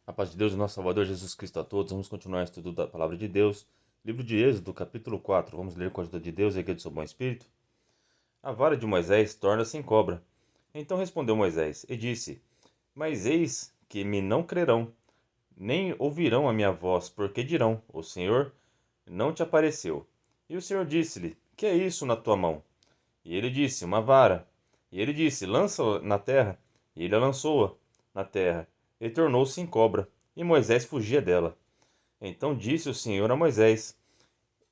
A paz de Deus e nosso Salvador Jesus Cristo a todos. Vamos continuar o estudo da Palavra de Deus. Livro de Êxodo, capítulo 4. Vamos ler com a ajuda de Deus e a do seu bom espírito. A vara de Moisés torna-se em cobra. Então respondeu Moisés e disse: Mas eis que me não crerão, nem ouvirão a minha voz, porque dirão: O Senhor não te apareceu. E o Senhor disse-lhe: Que é isso na tua mão? E ele disse: Uma vara. E ele disse: Lança-a na terra. E ele a lançou-a na terra, e tornou-se em cobra. E Moisés fugia dela. Então disse o Senhor a Moisés: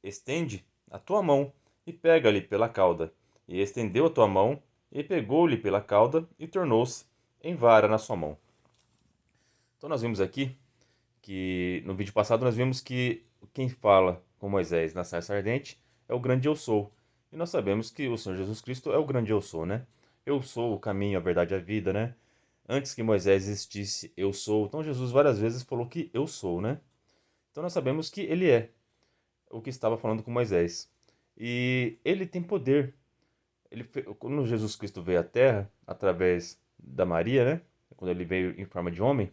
Estende a tua mão e pega-lhe pela cauda. E estendeu a tua mão e pegou-lhe pela cauda e tornou-se em vara na sua mão. Então nós vimos aqui que no vídeo passado nós vimos que quem fala com Moisés na sarça ardente é o grande eu sou. E nós sabemos que o Senhor Jesus Cristo é o grande eu sou, né? Eu sou o caminho, a verdade e a vida, né? Antes que Moisés existisse, eu sou. Então Jesus várias vezes falou que eu sou, né? Então nós sabemos que ele é o que estava falando com Moisés. E ele tem poder. Quando Jesus Cristo veio à Terra, através da Maria, né? Quando ele veio em forma de homem,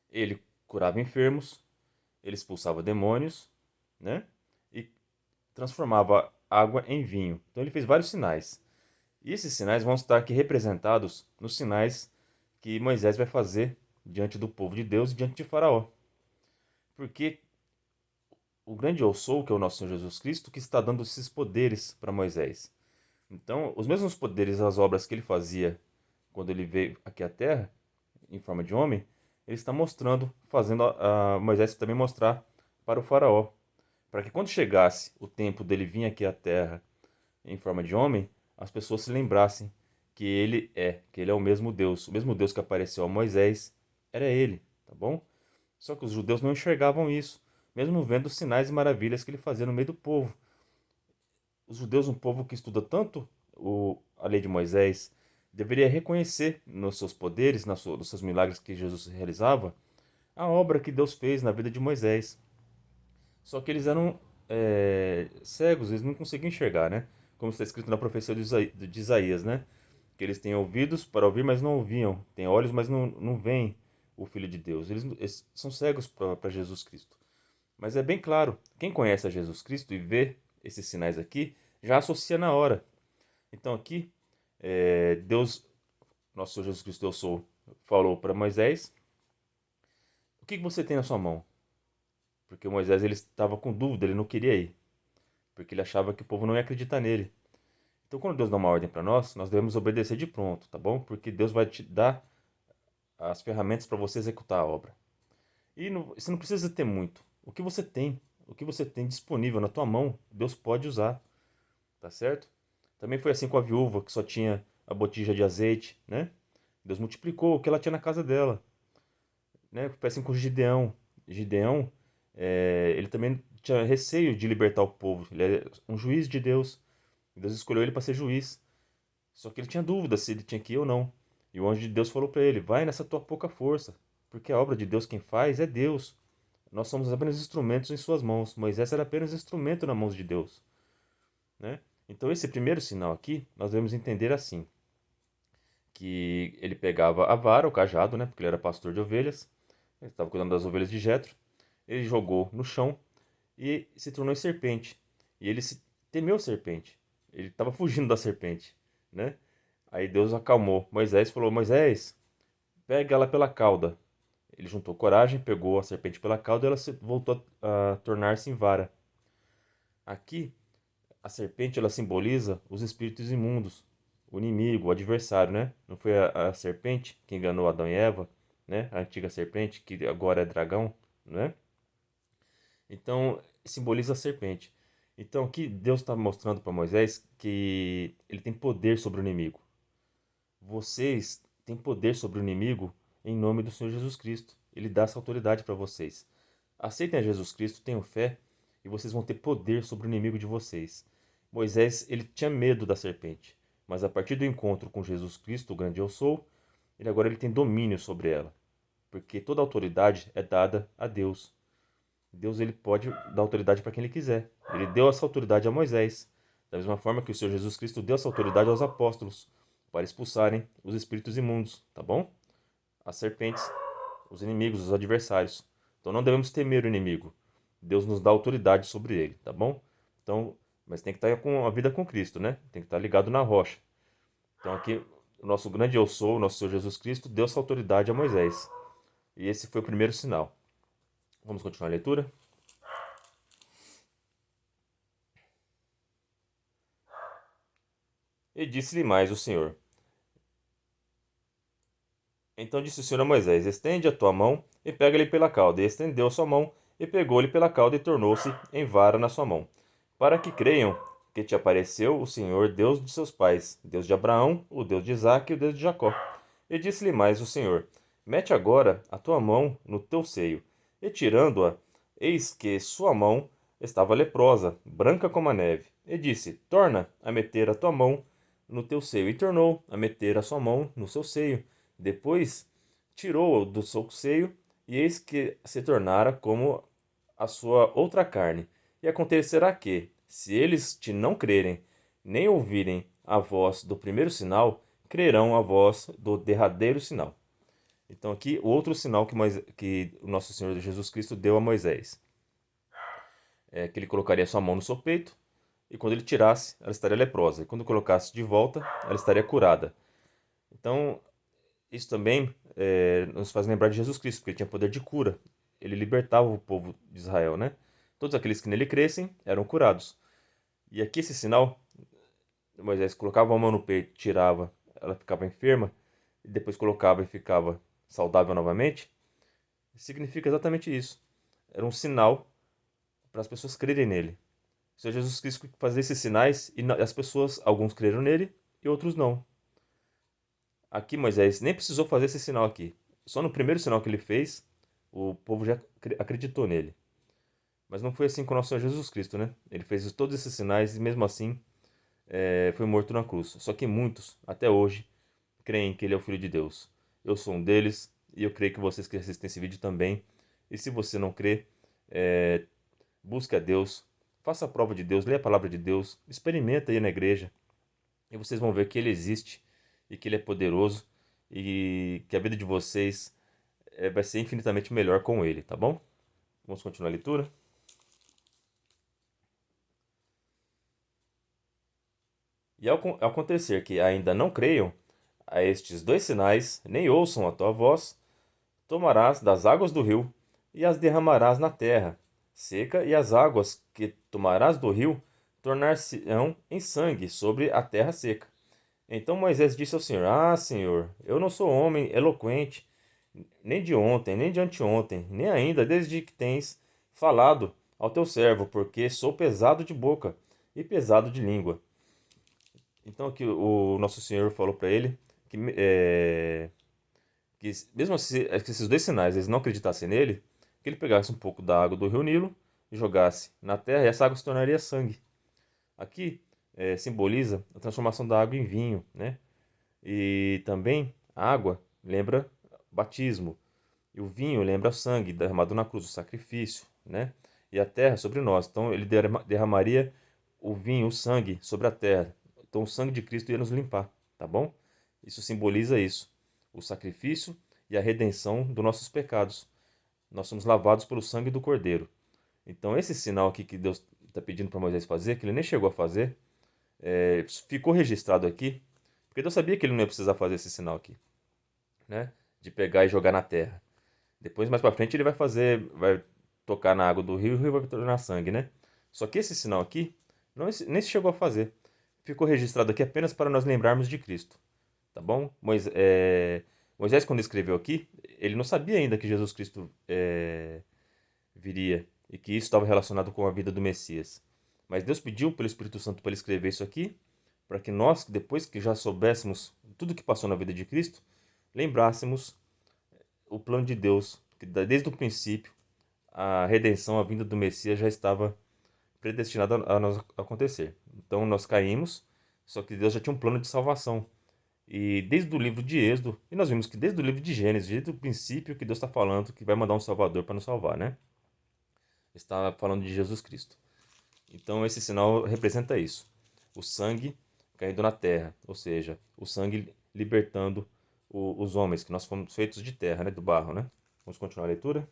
ele curava enfermos, ele expulsava demônios, né? E transformava água em vinho. Então ele fez vários sinais. E esses sinais vão estar aqui representados nos sinais que Moisés vai fazer diante do povo de Deus e diante de Faraó. Porque o grande eu sou, que é o nosso Senhor Jesus Cristo, que está dando esses poderes para Moisés. Então, os mesmos poderes, as obras que ele fazia quando ele veio aqui à Terra, em forma de homem, ele está mostrando, fazendo a Moisés também mostrar para o Faraó. Para que quando chegasse o tempo dele vir aqui à Terra em forma de homem, as pessoas se lembrassem que ele é o mesmo Deus que apareceu a Moisés, era ele, tá bom? Só que os judeus não enxergavam isso, mesmo vendo os sinais e maravilhas que ele fazia no meio do povo. Os judeus, um povo que estuda tanto a lei de Moisés, deveria reconhecer nos seus poderes, nos seus milagres que Jesus realizava, a obra que Deus fez na vida de Moisés. Só que eles eram cegos, eles não conseguiam enxergar, né? Como está escrito na profecia de Isaías, né? Que eles têm ouvidos para ouvir, mas não ouviam. Têm olhos, mas não veem o Filho de Deus. Eles são cegos para Jesus Cristo. Mas é bem claro, quem conhece a Jesus Cristo e vê esses sinais aqui, já associa na hora. Então aqui, Deus, nosso Senhor Jesus Cristo, eu sou, falou para Moisés: O que você tem na sua mão? Porque Moisés ele estava com dúvida, ele não queria ir, porque ele achava que o povo não ia acreditar nele. Então, quando Deus dá uma ordem para nós devemos obedecer de pronto, tá bom? Porque Deus vai te dar as ferramentas para você executar a obra. E você não precisa ter muito. O que você tem disponível na tua mão, Deus pode usar, tá certo? Também foi assim com a viúva, que só tinha a botija de azeite, né? Deus multiplicou o que ela tinha na casa dela, né? Foi assim com Gideão. Gideão, ele também tinha receio de libertar o povo. Ele é um juiz de Deus. Deus escolheu ele para ser juiz. Só que ele tinha dúvida se ele tinha que ir ou não. E o anjo de Deus falou para ele: Vai nessa tua pouca força, porque a obra de Deus quem faz é Deus. Nós somos apenas instrumentos em suas mãos. Moisés era apenas instrumento nas mãos de Deus, né? Então esse primeiro sinal aqui, nós devemos entender assim, que ele pegava a vara, o cajado, né, porque ele era pastor de ovelhas, ele estava cuidando das ovelhas de Jetro, ele jogou no chão e se tornou em serpente. E ele temeu a serpente. Ele estava fugindo da serpente, né? Aí Deus acalmou Moisés e falou: Moisés, pega ela pela cauda. Ele juntou coragem, pegou a serpente pela cauda e ela voltou a tornar-se em vara. Aqui, a serpente ela simboliza os espíritos imundos, o inimigo, o adversário, né? Não foi a serpente que enganou Adão e Eva, né? A antiga serpente, que agora é dragão, né? Então, simboliza a serpente. Então, aqui Deus está mostrando para Moisés que ele tem poder sobre o inimigo. Vocês têm poder sobre o inimigo em nome do Senhor Jesus Cristo. Ele dá essa autoridade para vocês. Aceitem a Jesus Cristo, tenham fé e vocês vão ter poder sobre o inimigo de vocês. Moisés, ele tinha medo da serpente, mas a partir do encontro com Jesus Cristo, o grande eu sou, ele tem domínio sobre ela, porque toda autoridade é dada a Deus. Deus ele pode dar autoridade para quem ele quiser. Ele deu essa autoridade a Moisés, da mesma forma que o Senhor Jesus Cristo deu essa autoridade aos apóstolos para expulsarem os espíritos imundos, tá bom? As serpentes os inimigos, os adversários. Então não devemos temer o inimigo. Deus nos dá autoridade sobre ele, tá bom? Então, mas tem que estar com a vida com Cristo, né? Tem que estar ligado na rocha. Então aqui, o nosso grande eu sou, o nosso Senhor Jesus Cristo, deu essa autoridade a Moisés. E esse foi o primeiro sinal. Vamos continuar a leitura? E disse-lhe mais o Senhor. Então disse o Senhor a Moisés: Estende a tua mão e pega-lhe pela cauda. E estendeu a sua mão e pegou-lhe pela cauda e tornou-se em vara na sua mão. Para que creiam que te apareceu o Senhor, Deus de seus pais, Deus de Abraão, o Deus de Isaque e o Deus de Jacó. E disse-lhe mais o Senhor: Mete agora a tua mão no teu seio. E tirando-a, eis que sua mão estava leprosa, branca como a neve. E disse: Torna a meter a tua mão no teu seio. E tornou a meter a sua mão no seu seio. Depois tirou-o do seu seio, e eis que se tornara como a sua outra carne. E acontecerá que, se eles te não crerem, nem ouvirem a voz do primeiro sinal, crerão a voz do derradeiro sinal. Então aqui o outro sinal que o nosso Senhor Jesus Cristo deu a Moisés. É que ele colocaria sua mão no seu peito, e quando ele tirasse, ela estaria leprosa. E quando colocasse de volta, ela estaria curada. Então, isso também nos faz lembrar de Jesus Cristo, porque ele tinha poder de cura. Ele libertava o povo de Israel, né? Todos aqueles que nele crescem eram curados. E aqui esse sinal, Moisés colocava a mão no peito, tirava, ela ficava enferma, e depois colocava e ficava saudável novamente, significa exatamente isso. Era um sinal para as pessoas crerem nele. O Senhor Jesus Cristo fazia esses sinais e as pessoas, alguns creram nele e outros não. Aqui Moisés nem precisou fazer esse sinal aqui. Só no primeiro sinal que ele fez, o povo já acreditou nele. Mas não foi assim com o nosso Senhor Jesus Cristo, né? Ele fez todos esses sinais e mesmo assim foi morto na cruz. Só que muitos, até hoje, creem que ele é o Filho de Deus. Eu sou um deles e eu creio que vocês que assistem esse vídeo também. E se você não crê, busque a Deus, faça a prova de Deus, leia a palavra de Deus, experimenta aí na igreja e vocês vão ver que ele existe e que ele é poderoso e que a vida de vocês vai ser infinitamente melhor com ele, tá bom? Vamos continuar a leitura? E ao acontecer que ainda não creiam a estes dois sinais, nem ouçam a tua voz, tomarás das águas do rio e as derramarás na terra seca, e as águas que tomarás do rio tornar-se-ão em sangue sobre a terra seca. Então Moisés disse ao Senhor: Ah, Senhor, eu não sou homem eloquente, nem de ontem, nem de anteontem, nem ainda desde que tens falado ao teu servo, porque sou pesado de boca e pesado de língua. Então aqui o nosso Senhor falou para ele que mesmo que esses dois sinais eles não acreditassem nele, que ele pegasse um pouco da água do rio Nilo e jogasse na terra e essa água se tornaria sangue. Aqui simboliza a transformação da água em vinho, né? E também a água lembra batismo. E o vinho lembra o sangue derramado na cruz, o sacrifício, né? E a terra sobre nós. Então ele derramaria o vinho, o sangue sobre a terra. Então o sangue de Cristo ia nos limpar, tá bom? Isso simboliza isso, o sacrifício e a redenção dos nossos pecados. Nós somos lavados pelo sangue do Cordeiro. Então esse sinal aqui que Deus está pedindo para Moisés fazer, que ele nem chegou a fazer, ficou registrado aqui, porque Deus sabia que ele não ia precisar fazer esse sinal aqui, né? De pegar e jogar na terra. Depois, mais para frente, ele vai fazer, vai tocar na água do rio e o rio vai tornar sangue, né? Só que esse sinal aqui nem se chegou a fazer. Ficou registrado aqui apenas para nós lembrarmos de Cristo, tá bom? Moisés, quando escreveu aqui, ele não sabia ainda que Jesus Cristo viria e que isso estava relacionado com a vida do Messias. Mas Deus pediu pelo Espírito Santo para ele escrever isso aqui, para que nós, depois que já soubéssemos tudo que passou na vida de Cristo, lembrássemos o plano de Deus, que desde o princípio a redenção, a vinda do Messias já estava predestinada a nós acontecer. Então nós caímos, só que Deus já tinha um plano de salvação. E desde o livro de Êxodo, e nós vimos que desde o livro de Gênesis, desde o princípio que Deus está falando que vai mandar um Salvador para nos salvar, né? Está falando de Jesus Cristo. Então esse sinal representa isso. O sangue caindo na terra, ou seja, o sangue libertando os homens, que nós fomos feitos de terra, né? Do barro, né? Vamos continuar a leitura.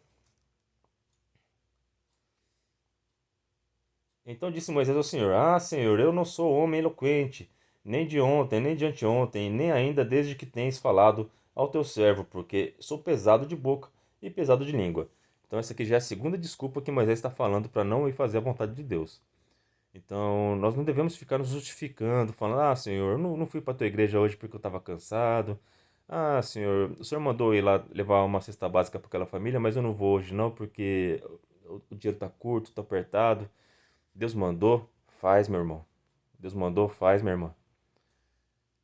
Então disse Moisés ao Senhor: Ah, Senhor, eu não sou homem eloquente, nem de ontem, nem de anteontem, nem ainda desde que tens falado ao teu servo, porque sou pesado de boca e pesado de língua. Então essa aqui já é a segunda desculpa que Moisés está falando para não ir fazer a vontade de Deus. Então nós não devemos ficar nos justificando, falando: Ah, Senhor, eu não fui para a tua igreja hoje porque eu estava cansado. Ah, Senhor, o Senhor mandou ir lá levar uma cesta básica para aquela família, mas eu não vou hoje não porque o dinheiro está curto, está apertado. Deus mandou, faz, meu irmão. Deus mandou, faz, minha irmã.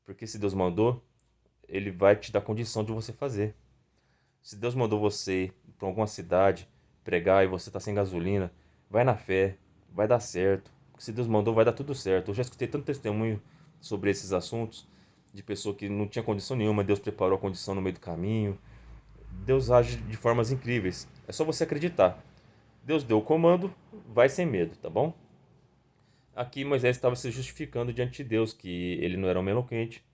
Porque se Deus mandou, Ele vai te dar condição de você fazer. Se Deus mandou você ir para alguma cidade pregar e você está sem gasolina, vai na fé, vai dar certo. Porque se Deus mandou, vai dar tudo certo. Eu já escutei tanto testemunho sobre esses assuntos, de pessoa que não tinha condição nenhuma, Deus preparou a condição no meio do caminho. Deus age de formas incríveis. É só você acreditar. Deus deu o comando, vai sem medo, tá bom? Aqui Moisés estava se justificando diante de Deus, que ele não era homem eloquente.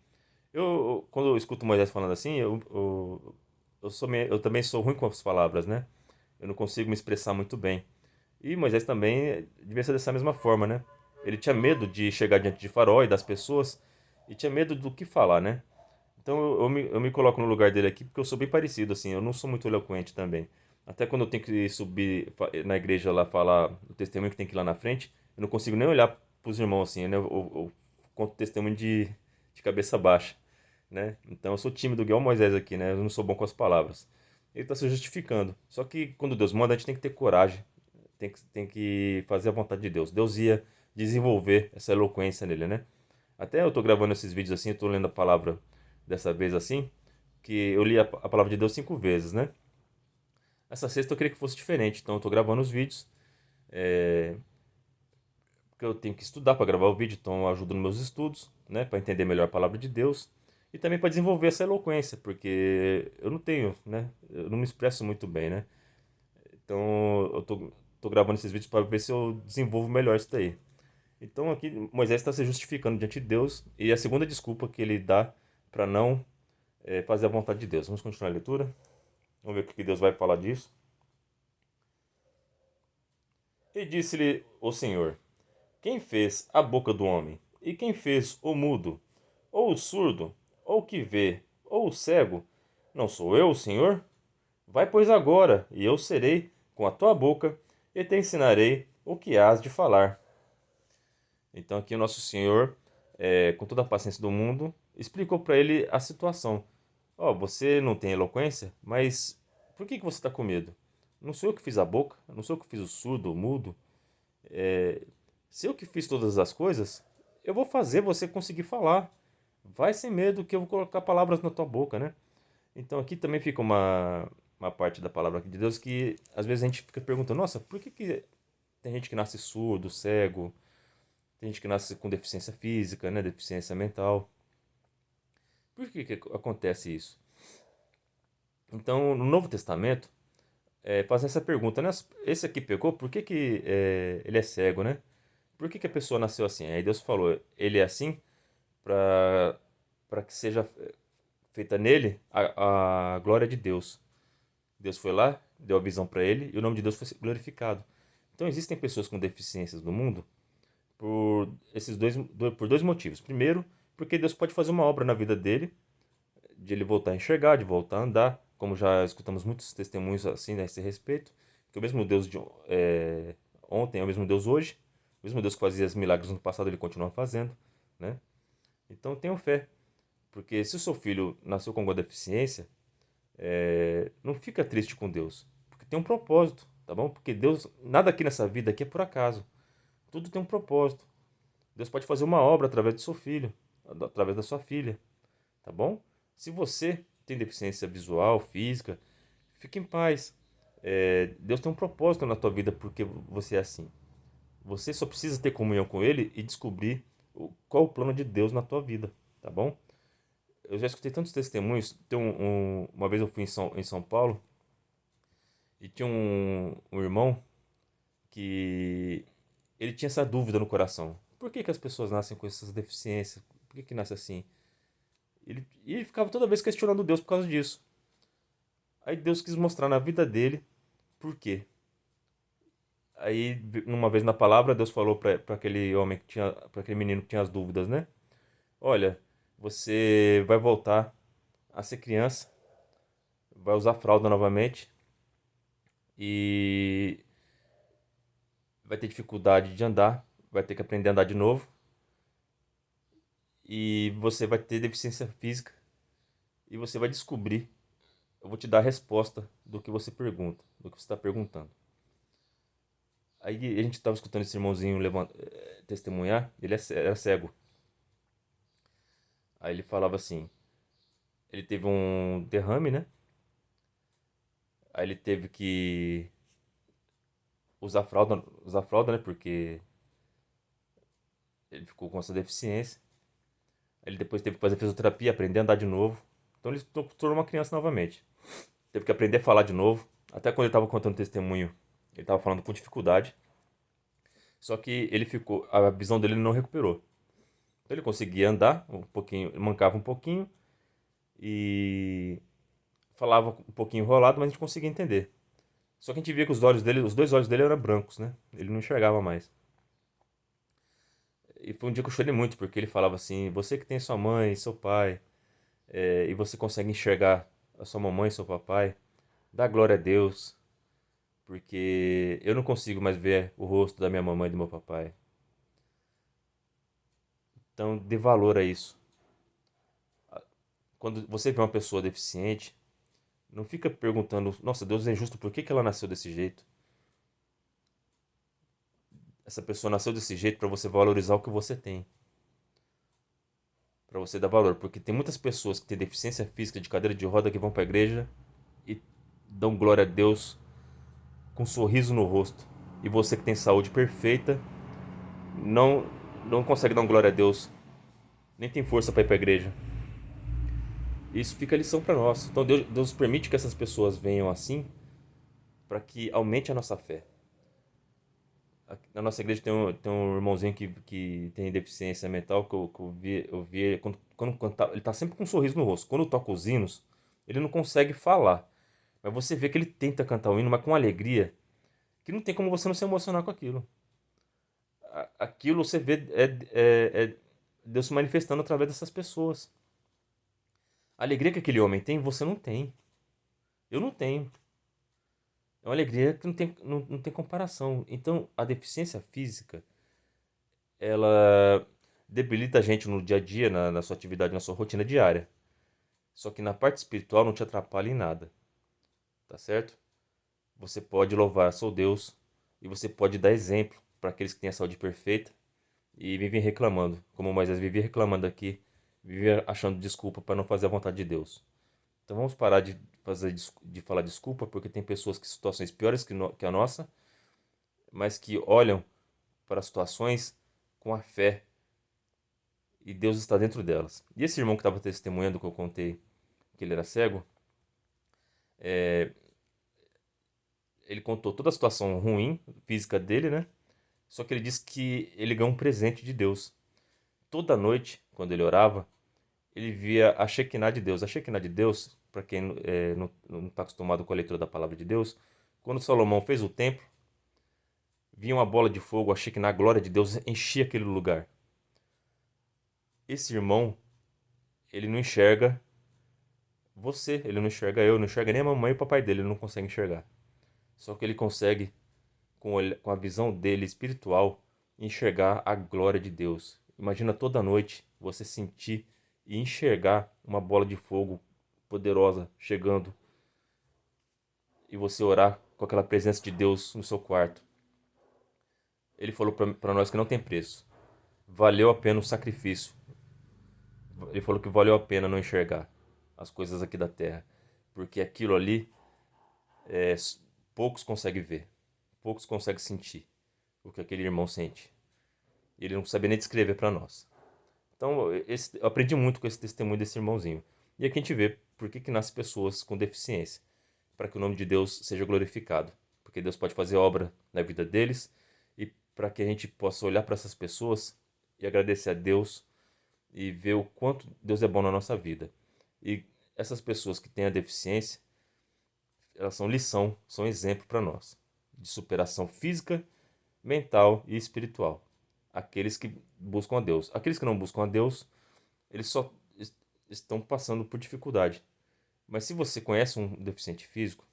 Quando eu escuto Moisés falando assim, eu também sou ruim com as palavras, né? Eu não consigo me expressar muito bem. E Moisés também devia ser dessa mesma forma, né? Ele tinha medo de chegar diante de Faraó e das pessoas, e tinha medo do que falar, né? Então eu me coloco no lugar dele aqui, porque eu sou bem parecido, assim, eu não sou muito eloquente também. Até quando eu tenho que subir na igreja lá falar o testemunho que tem que ir lá na frente, eu não consigo nem olhar pros irmãos assim, né? Eu conto testemunho de cabeça baixa, né? Então eu sou tímido igual Moisés aqui, né? Eu não sou bom com as palavras. Ele está se justificando. Só que quando Deus manda, a gente tem que ter coragem, tem que fazer a vontade de Deus. Deus ia desenvolver essa eloquência nele, né? Até eu tô gravando esses vídeos assim, eu tô lendo a palavra dessa vez assim, que eu li a palavra de Deus 5 vezes, né? Essa sexta eu queria que fosse diferente, então eu tô gravando os vídeos, porque eu tenho que estudar para gravar o vídeo, então eu ajudo nos meus estudos, né, para entender melhor a palavra de Deus e também para desenvolver essa eloquência, porque eu não tenho, né, eu não me expresso muito bem, né? Então tô gravando esses vídeos para ver se eu desenvolvo melhor isso daí. Então aqui Moisés está se justificando diante de Deus e a segunda desculpa que ele dá para não fazer a vontade de Deus. Vamos continuar a leitura? Vamos ver o que Deus vai falar disso. E disse-lhe o Senhor: Quem fez a boca do homem? E quem fez o mudo? Ou o surdo? Ou o que vê? Ou o cego? Não sou eu, o Senhor? Vai, pois, agora, e eu serei com a tua boca, e te ensinarei o que hás de falar. Então aqui o nosso Senhor, com toda a paciência do mundo, explicou para ele a situação. Ó, você não tem eloquência, mas por que você está com medo? Não sou eu que fiz a boca, não sou eu que fiz o surdo, o mudo. Se eu que fiz todas as coisas, eu vou fazer você conseguir falar. Vai sem medo que eu vou colocar palavras na tua boca, né? Então aqui também fica uma parte da palavra aqui de Deus que às vezes a gente fica perguntando, nossa, por que tem gente que nasce surdo, cego, tem gente que nasce com deficiência física, né, deficiência mental. Por que acontece isso? Então, no Novo Testamento, faz essa pergunta, né? Esse aqui pecou, por que ele é cego, né? Por que a pessoa nasceu assim? Aí Deus falou, ele é assim para que seja feita nele a glória de Deus. Deus foi lá, deu a visão para ele e o nome de Deus foi glorificado. Então existem pessoas com deficiências no mundo por por dois motivos. Primeiro, porque Deus pode fazer uma obra na vida dele, de ele voltar a enxergar, de voltar a andar, como já escutamos muitos testemunhos assim a esse respeito, que o mesmo Deus ontem é o mesmo Deus hoje, o mesmo Deus que fazia os milagres no passado, ele continua fazendo, né? Então tenham fé, porque se o seu filho nasceu com alguma deficiência, não fica triste com Deus, porque tem um propósito, tá bom? Porque Deus, nada aqui nessa vida aqui é por acaso, tudo tem um propósito. Deus pode fazer uma obra através do seu filho, através da sua filha, tá bom? Se você tem deficiência visual, física, fique em paz. Deus tem um propósito na tua vida porque você é assim. Você só precisa ter comunhão com Ele e descobrir qual o plano de Deus na tua vida, tá bom? Eu já escutei tantos testemunhos. Uma vez eu fui em São Paulo e tinha um irmão que ele tinha essa dúvida no coração. Por que as pessoas nascem com essas deficiências? Por que nasce assim? E ele ficava toda vez questionando Deus por causa disso. Aí Deus quis mostrar na vida dele por quê. Aí, uma vez na palavra, Deus falou para aquele homem que tinha, para aquele menino que tinha as dúvidas, né? Olha, você vai voltar a ser criança, vai usar fralda novamente e vai ter dificuldade de andar, vai ter que aprender a andar de novo e você vai ter deficiência física e você vai descobrir. Eu vou te dar a resposta do que você pergunta, do que você está perguntando. Aí a gente estava escutando esse irmãozinho testemunhar, ele era cego. Aí ele falava assim, ele teve um derrame, né? Aí ele teve que usar fralda, né? Porque ele ficou com essa deficiência. Ele depois teve que fazer fisioterapia, aprender a andar de novo. Então ele se tornou uma criança novamente. Teve que aprender a falar de novo. Até quando ele estava contando testemunho, ele estava falando com dificuldade. Só que ele ficou, a visão dele não recuperou. Então ele conseguia andar um pouquinho, mancava um pouquinho e falava um pouquinho enrolado, mas a gente conseguia entender. Só que a gente via que os olhos dele, os dois olhos dele eram brancos, né? Ele não enxergava mais. E foi um dia que eu chorei muito, porque ele falava assim: você que tem sua mãe, seu pai, e você consegue enxergar a sua mamãe e seu papai, dá glória a Deus, porque eu não consigo mais ver o rosto da minha mamãe e do meu papai. Então, dê valor a isso. Quando você vê uma pessoa deficiente, não fica perguntando: nossa, Deus é injusto, por que que ela nasceu desse jeito? Essa pessoa nasceu desse jeito para você valorizar o que você tem. Para você dar valor, porque tem muitas pessoas que têm deficiência física de cadeira de roda que vão para a igreja e dão glória a Deus com um sorriso no rosto. E você que tem saúde perfeita não não consegue dar glória a Deus, nem tem força para ir para a igreja. Isso fica lição para nós. Então Deus permite que essas pessoas venham assim para que aumente a nossa fé. Na nossa igreja tem um irmãozinho que tem deficiência mental que eu vi ele quando ele tá sempre com um sorriso no rosto. Quando toca os hinos, ele não consegue falar. Mas você vê que ele tenta cantar o hino, mas com alegria, que não tem como você não se emocionar com aquilo. Aquilo você vê é Deus se manifestando através dessas pessoas. A alegria que aquele homem tem, você não tem. Eu não tenho. É uma alegria que não tem comparação. Então, a deficiência física, ela debilita a gente no dia a dia, na sua atividade, na sua rotina diária. Só que na parte espiritual não te atrapalha em nada, tá certo? Você pode louvar seu Deus e você pode dar exemplo para aqueles que têm a saúde perfeita e vivem reclamando, como Moisés vivia reclamando aqui, vivia achando desculpa para não fazer a vontade de Deus. Então vamos parar de falar desculpa, porque tem pessoas que em situações piores que a nossa, mas que olham para as situações com a fé e Deus está dentro delas. E esse irmão que estava testemunhando, que eu contei que ele era cego, ele contou toda a situação ruim física dele, né? Só que ele disse que ele ganhou um presente de Deus. Toda noite, quando ele orava, ele via a Shekinah de Deus. A Shekinah de Deus, para quem não está acostumado com a leitura da palavra de Deus, quando Salomão fez o templo, vinha uma bola de fogo, a Shekinah, a glória de Deus, enchia aquele lugar. Esse irmão, ele não enxerga você, ele não enxerga eu, não enxerga nem a mamãe e o papai dele, ele não consegue enxergar. Só que ele consegue, com a visão dele espiritual, enxergar a glória de Deus. Imagina toda noite você sentir e enxergar uma bola de fogo poderosa chegando e você orar com aquela presença de Deus no seu quarto. Ele falou para nós que não tem preço. Valeu a pena o sacrifício. Ele falou que valeu a pena não enxergar as coisas aqui da terra, porque aquilo ali é, poucos conseguem ver, poucos conseguem sentir o que aquele irmão sente. Ele não sabia nem descrever para nós. Então, eu aprendi muito com esse testemunho desse irmãozinho. E aqui a gente vê por que nasce pessoas com deficiência, para que o nome de Deus seja glorificado. Porque Deus pode fazer obra na vida deles e para que a gente possa olhar para essas pessoas e agradecer a Deus e ver o quanto Deus é bom na nossa vida. E essas pessoas que têm a deficiência, elas são lição, são exemplo para nós de superação física, mental e espiritual. Aqueles que buscam a Deus. Aqueles que não buscam a Deus, eles só estão passando por dificuldade. Mas se você conhece um deficiente físico,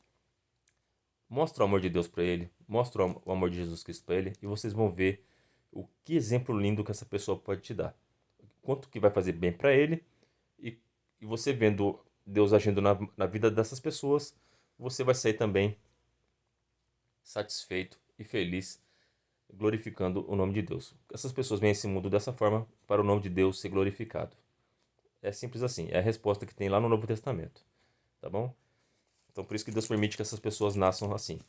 mostra o amor de Deus para ele, mostra o amor de Jesus Cristo para ele, e vocês vão ver o que exemplo lindo que essa pessoa pode te dar. Quanto que vai fazer bem para ele, e, e você vendo Deus agindo na vida dessas pessoas, você vai sair também satisfeito e feliz, glorificando o nome de Deus. Essas pessoas vêm a esse mundo dessa forma para o nome de Deus ser glorificado. É simples assim, é a resposta que tem lá no Novo Testamento, tá bom? Então por isso que Deus permite que essas pessoas nasçam assim.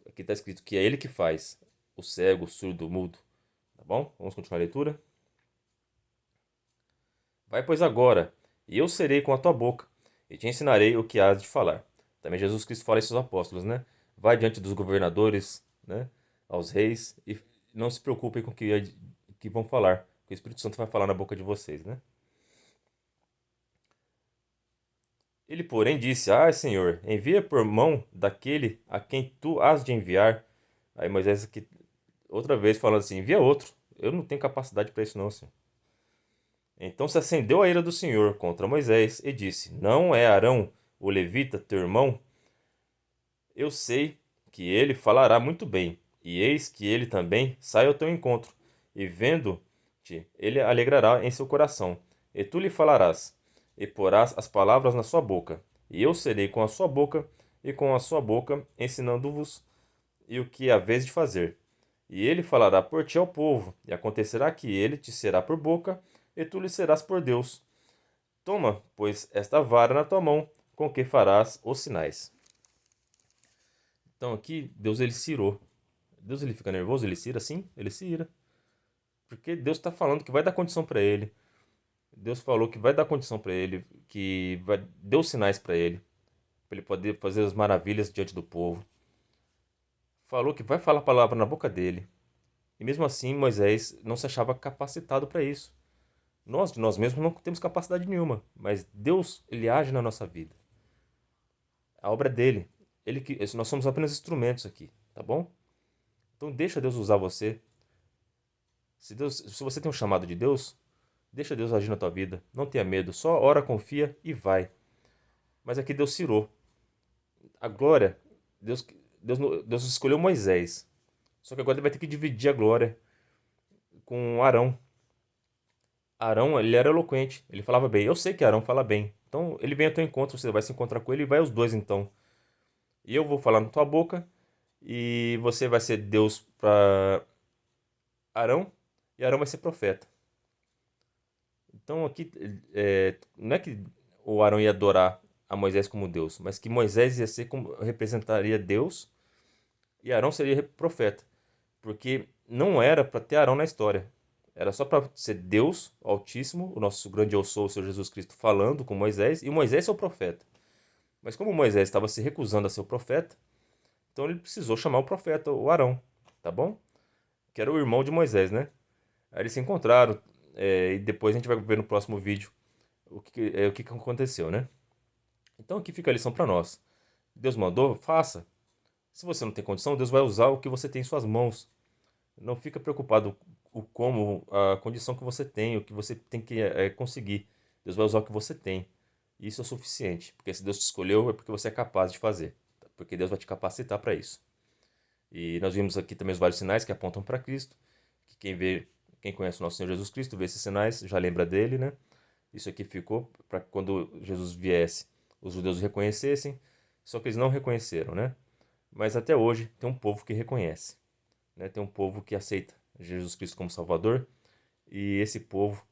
Aqui está escrito que é Ele que faz o cego, o surdo, o mudo, tá bom? Vamos continuar a leitura. Vai, pois, agora, e eu serei com a tua boca, e te ensinarei o que hás de falar. Também Jesus Cristo fala isso aos apóstolos, né? Vai diante dos governadores, né? Aos reis, e não se preocupem com o que vão falar, que o Espírito Santo vai falar na boca de vocês, né? Ele, porém, disse: Ah, Senhor, envia por mão daquele a quem tu has de enviar. Aí Moisés aqui, outra vez, falando assim: envia outro. Eu não tenho capacidade para isso, não, Senhor. Então se acendeu a ira do Senhor contra Moisés e disse: Não é Arão, o levita, teu irmão? Eu sei que ele falará muito bem, e eis que ele também sai ao teu encontro, e vendo-te, ele alegrará em seu coração, e tu lhe falarás, e porás as palavras na sua boca, e eu serei com a sua boca, e com a sua boca, ensinando-vos e o que haveis de fazer. E ele falará por ti ao povo, e acontecerá que ele te será por boca, e tu lhe serás por Deus. Toma, pois, esta vara na tua mão, com que farás os sinais. Então aqui, Deus ele se irou. Deus ele fica nervoso, ele se ira, sim, ele se ira. Porque Deus está falando que vai dar condição para ele. Deus falou que vai dar condição para ele, que deu sinais para ele poder fazer as maravilhas diante do povo. Falou que vai falar a palavra na boca dele. E mesmo assim, Moisés não se achava capacitado para isso. Nós, de nós mesmos, não temos capacidade nenhuma, mas Deus, ele age na nossa vida. A obra é dele. Nós somos apenas instrumentos aqui, tá bom? Então deixa Deus usar você. Se você tem um chamado de Deus, deixa Deus agir na tua vida. Não tenha medo, só ora, confia e vai. Mas aqui Deus cirou. A glória, Deus escolheu Moisés. Só que agora ele vai ter que dividir a glória com Arão. Arão, ele era eloquente, ele falava bem. Eu sei que Arão fala bem. Então ele vem ao teu encontro, você vai se encontrar com ele e vai os dois então. E eu vou falar na tua boca e você vai ser Deus para Arão e Arão vai ser profeta. Então aqui não é que o Arão ia adorar a Moisés como Deus, mas que Moisés ia ser como representaria Deus e Arão seria profeta, porque não era para ter Arão na história. Era só para ser Deus o Altíssimo, o nosso grande eu sou, o Senhor Jesus Cristo, falando com Moisés, e Moisés é o profeta. Mas como Moisés estava se recusando a ser o profeta, então ele precisou chamar o profeta, o Arão, tá bom? Que era o irmão de Moisés, né? Aí eles se encontraram, e depois a gente vai ver no próximo vídeo o que aconteceu, né? Então aqui fica a lição para nós. Deus mandou, faça. Se você não tem condição, Deus vai usar o que você tem em suas mãos. Não fica preocupado o como, a condição que você tem, o que você tem que conseguir. Deus vai usar o que você tem. Isso é suficiente, porque se Deus te escolheu é porque você é capaz de fazer, porque Deus vai te capacitar para isso. E nós vimos aqui também os vários sinais que apontam para Cristo, que quem conhece o nosso Senhor Jesus Cristo, vê esses sinais, já lembra dele, né? Isso aqui ficou para quando Jesus viesse, os judeus o reconhecessem, só que eles não reconheceram, né? Mas até hoje tem um povo que reconhece, né? Tem um povo que aceita Jesus Cristo como Salvador, e esse povo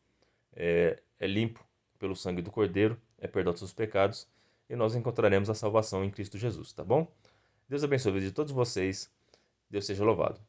é limpo pelo sangue do Cordeiro, é perdão dos seus pecados, e nós encontraremos a salvação em Cristo Jesus, tá bom? Deus abençoe a vida de todos vocês, Deus seja louvado.